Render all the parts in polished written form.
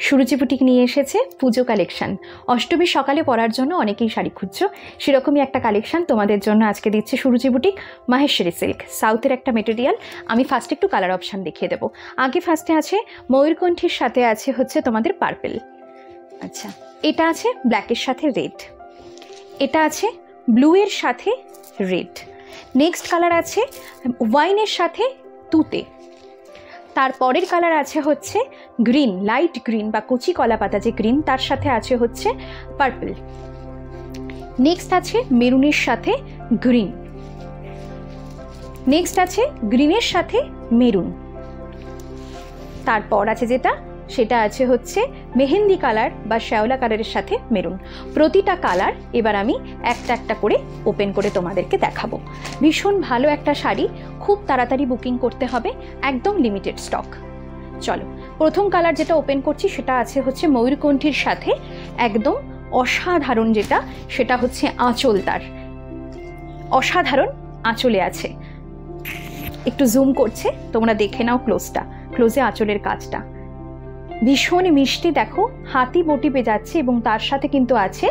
সুরুচি boutique নিয়ে এসেছে পুজো collection. অষ্টমীর সকালে পরার জন্য অনেকেই শাড়ি খুঁজছো, সেরকমই একটা কালেকশন তোমাদের জন্য আজকে দিচ্ছে সুরুচি বুটিক। মাহেশ্বরী সিল্ক, সাউথের একটা মেটেরিয়াল। আমি ফার্স্টে একটু কালার অপশান দেখিয়ে দেবো। আগে ফার্স্টে আছে ময়ূরকণ্ঠীর সাথে আছে হচ্ছে তোমাদের পার্পেল। আচ্ছা, এটা আছে ব্ল্যাকের সাথে রেড, এটা আছে ব্লুয়ের সাথে রেড। নেক্সট কালার আছে ওয়াইনের সাথে তুতে। তারপরের কালার আছে হচ্ছে গ্রিন, লাইট গ্রিন বা কচি কলা পাতা যে গ্রিন, তার সাথে আছে হচ্ছে পার্পল। নেক্সট আছে মেরুনের সাথে গ্রিন। নেক্সট আছে গ্রিনের সাথে মেরুন। তারপর আছে যেটা, সেটা আছে হচ্ছে মেহেন্দি কালার বা শ্যাওলা কালারের সাথে মেরুন। প্রতিটা কালার এবার আমি একটা একটা করে ওপেন করে তোমাদেরকে দেখাবো। ভীষণ ভালো একটা শাড়ি, খুব তাড়াতাড়ি বুকিং করতে হবে, একদম লিমিটেড স্টক। চলো, প্রথম কালার যেটা ওপেন করছি সেটা আছে হচ্ছে ময়ূরকণ্ঠীর সাথে একদম অসাধারণ, যেটা সেটা হচ্ছে আঁচল। তার অসাধারণ আঁচলে আছে, একটু জুম করছে, তোমরা দেখে নাও ক্লোজটা, ক্লোজে আঁচলের কাজটা ভীষণ মিষ্টি। দেখো হাতি মোটিভে যাচ্ছে এবং তার সাথে কিন্তু আছে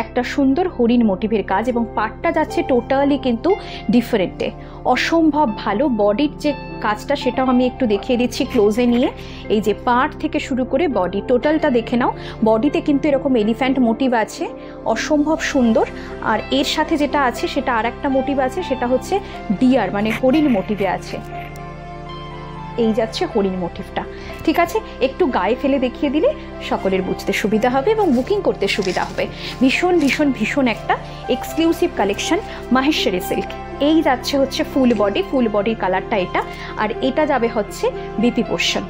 একটা সুন্দর হরিণ মোটিভের কাজ, এবং পাটটা যাচ্ছে টোটালি কিন্তু ডিফারেন্টে, অসম্ভব ভালো। বডির যে কাজটা সেটাও আমি একটু দেখিয়ে দিচ্ছি ক্লোজে নিয়ে। এই যে পাট থেকে শুরু করে বডি টোটালটা দেখে নাও। বডিতে কিন্তু এরকম এলিফ্যান্ট মোটিভ আছে, অসম্ভব সুন্দর। আর এর সাথে যেটা আছে সেটা আর একটা মোটিভ আছে, সেটা হচ্ছে ডিয়ার মানে হরিণ মোটিভে আছে। এই যাচ্ছে হরিণ মোটিভটা, ঠিক আছে। একটু গায়ে ফেলে দেখিয়ে দিলে সকলের বুঝতে সুবিধা হবে এবং বুকিং করতে সুবিধা হবে। ভীষণ ভীষণ ভীষণ একটা এক্সক্লুসিভ কালেকশন মাহেশ্বরী সিল্ক। এই যাচ্ছে হচ্ছে ফুল বডি, ফুল বডির কালারটা এটা, আর এটা যাবে হচ্ছে বিপি পোর্শন,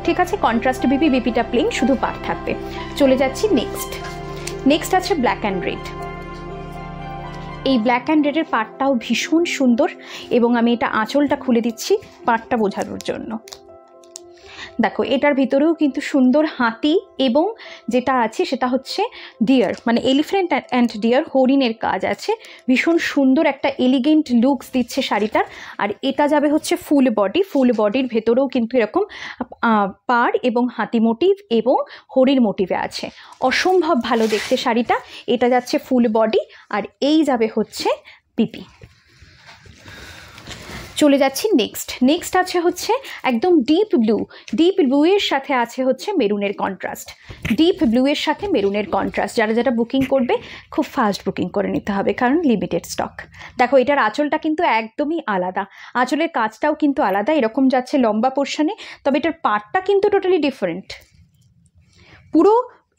ঠিক আছে। কন্ট্রাস্ট বিপি, বিপিটা প্লেন, শুধু পার থাকবে। চলে যাচ্ছি নেক্সট আছে ব্ল্যাক অ্যান্ড রেড। এই ব্ল্যাক অ্যান্ড রেডের পাটটাও ভীষণ সুন্দর, এবং আমি এটা আঁচলটা খুলে দিচ্ছি পাটটা বোঝানোর জন্য। দেখো এটার ভিতরেও কিন্তু সুন্দর হাতি, এবং যেটা আছে সেটা হচ্ছে ডিয়ার মানে এলিফ্যান্ট অ্যান্ড ডিয়ার, হরিণের কাজ আছে। ভীষণ সুন্দর একটা এলিগেন্ট লুকস দিচ্ছে শাড়িটার। আর এটা যাবে হচ্ছে ফুল বডি, ফুল বডির ভেতরেও কিন্তু এরকম পাড় এবং হাতি মোটিভ এবং হরিণ মোটিভে আছে। অসম্ভব ভালো দেখতে শাড়িটা। এটা যাচ্ছে ফুল বডি, আর এই যাবে হচ্ছে পিপি। চলে যাচ্ছি নেক্সট আছে হচ্ছে একদম ডিপ ব্লুয়ের সাথে আছে হচ্ছে মেরুনের কন্ট্রাস্ট। ডিপ ব্লুয়ের সাথে মেরুনের কন্ট্রাস্ট। যারা বুকিং করবে খুব ফাস্ট বুকিং করে নিতে হবে, কারণ লিমিটেড স্টক। দেখো এটার আঁচলটা কিন্তু একদমই আলাদা, আঁচলের কাজটাও কিন্তু আলাদা, এরকম যাচ্ছে লম্বা পোর্শনে। তবে এটার পাটটা কিন্তু টোটালি ডিফারেন্ট। পুরো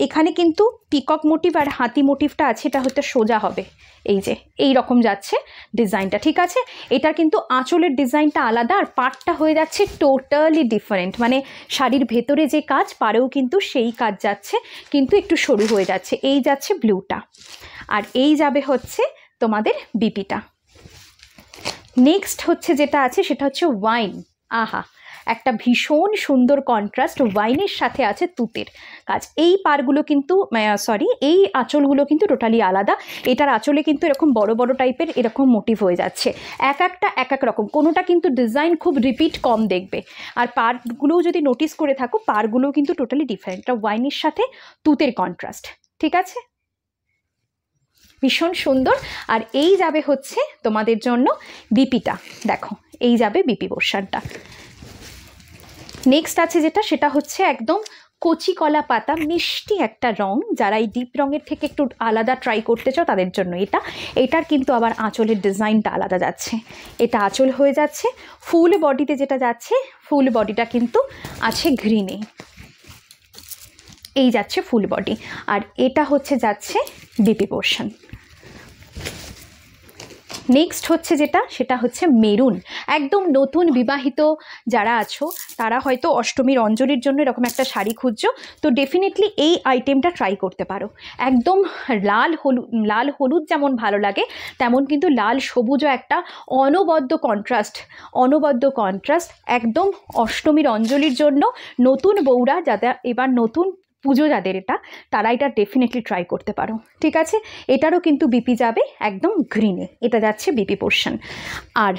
এখানে কিন্তু পিকক মোটিভ আর হাতি মোটিভটা আছে, এটা হয়তো সোজা হবে। এই যে এই রকম যাচ্ছে ডিজাইনটা, ঠিক আছে। এটার কিন্তু আঁচলের ডিজাইনটা আলাদা, আর পাটটা হয়ে যাচ্ছে টোটালি ডিফারেন্ট। মানে শাড়ির ভেতরে যে কাজ, পাড়েও কিন্তু সেই কাজ যাচ্ছে, কিন্তু একটু সরু হয়ে যাচ্ছে। এই যাচ্ছে ব্লুটা, আর এই যাবে হচ্ছে তোমাদের বিপিটা। নেক্সট হচ্ছে যেটা আছে সেটা হচ্ছে ওয়াইন। আহা, একটা ভীষণ সুন্দর কন্ট্রাস্ট, ওয়াইনের সাথে আছে তুতের কাজ। এই পাড়গুলো কিন্তু এই আঁচলগুলো কিন্তু টোটালি আলাদা। এটার আঁচলে কিন্তু এরকম বড় বড় টাইপের এরকম মোটিভ হয়ে যাচ্ছে, এক এক রকম। কোনোটা কিন্তু ডিজাইন খুব রিপিট কম দেখবে। আর পাড়গুলোও যদি নোটিস করে থাকো, পাড়গুলোও কিন্তু টোটালি ডিফারেন্ট। এটা ওয়াইনের সাথে তুতের কন্ট্রাস্ট, ঠিক আছে, ভীষণ সুন্দর। আর এই যাবে হচ্ছে তোমাদের জন্য বিপিটা। দেখো এই যাবে বিপি পোর্শনটা। নেক্সট আছে যেটা, সেটা হচ্ছে একদম কচি কলা পাতা, মিষ্টি একটা রং। যারা এই ডিপ রঙের থেকে একটু আলাদা ট্রাই করতে চাও তাদের জন্য এটার কিন্তু আবার আঁচলের ডিজাইনটা আলাদা যাচ্ছে। এটা আঁচল হয়ে যাচ্ছে। ফুল বডিতে যেটা যাচ্ছে, ফুল বডিটা কিন্তু আছে গ্রিনে। এই যাচ্ছে ফুল বডি, আর এটা হচ্ছে যাচ্ছে বিপি পোর্শন। নেক্সট হচ্ছে যেটা, সেটা হচ্ছে মেরুন। একদম নতুন বিবাহিত যারা আছো, তারা হয়তো অষ্টমীর অঞ্জলির জন্য এরকম একটা শাড়ি খুঁজছো, তো ডেফিনেটলি এই আইটেমটা ট্রাই করতে পারো। একদম লাল হলুদ যেমন ভালো লাগে, তেমন কিন্তু লাল সবুজও একটা অনবদ্য কন্ট্রাস্ট। একদম অষ্টমীর অঞ্জলির জন্য নতুন বউরা যারা এবার নতুন পুজো যাদের তারা এটা ডেফিনেটলি ট্রাই করতে পারো, ঠিক আছে। এটারও কিন্তু বিপি যাবে একদম গ্রিনে, এটা যাচ্ছে বিপি পোর্শন। আর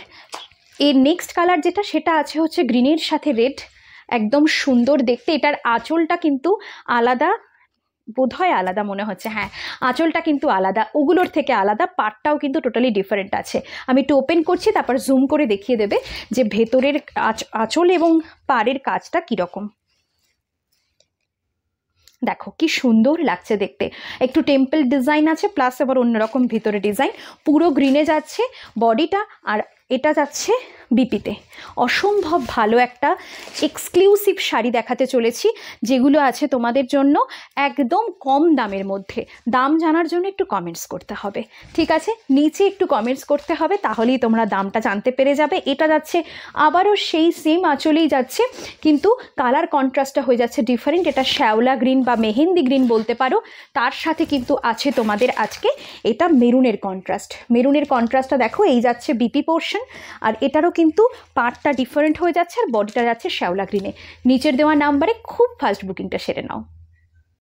এর নেক্সট কালার যেটা, সেটা আছে হচ্ছে গ্রিনের সাথে রেড। একদম সুন্দর দেখতে। এটার আঁচলটা কিন্তু আলাদা, বোধহয় আলাদা মনে হচ্ছে, হ্যাঁ আঁচলটা কিন্তু আলাদা, ওগুলোর থেকে আলাদা, পাটটাও কিন্তু টোটালি ডিফারেন্ট আছে। আমি একটু ওপেন করছি, তারপর জুম করে দেখিয়ে দেবে যে ভেতরের আঁচল এবং পাড়ের কাজটা কীরকম। দেখো কি সুন্দর লাগছে দেখতে, একটু টেম্পল ডিজাইন আছে, প্লাস আবার অন্যরকম ভিতরে ডিজাইন, পুরো গ্রিনে যাচ্ছে বডিটা, আর এটা যাচ্ছে বিপিতে। অসম্ভব ভালো একটা এক্সক্লুসিভ শাড়ি দেখাতে চলেছি, যেগুলো আছে তোমাদের জন্য একদম কম দামের মধ্যে। দাম জানার জন্য একটু কমেন্টস করতে হবে, ঠিক আছে, নিচে একটু কমেন্টস করতে হবে, তাহলেই তোমরা দামটা জানতে পেরে যাবে। এটা যাচ্ছে আবারও সেই সেম আঁচলেই যাচ্ছে, কিন্তু কালার কন্ট্রাস্টটা হয়ে যাচ্ছে ডিফারেন্ট। এটা শ্যাওলা গ্রিন বা মেহেন্দি গ্রিন বলতে পারো, তার সাথে কিন্তু আছে তোমাদের আজকে এটা মেরুনের কন্ট্রাস্ট। মেরুনের কন্ট্রাস্টটা দেখো, এই যাচ্ছে বিপি পোর্শন, আর এটারও কিন্তু পার্টটা ডিফারেন্ট হয়ে যাচ্ছে, আর বডিটা যাচ্ছে শ্যাওলা গ্রিনে। নিচের দেওয়া নাম্বারে খুব ফাস্ট বুকিংটা সেরে নাও।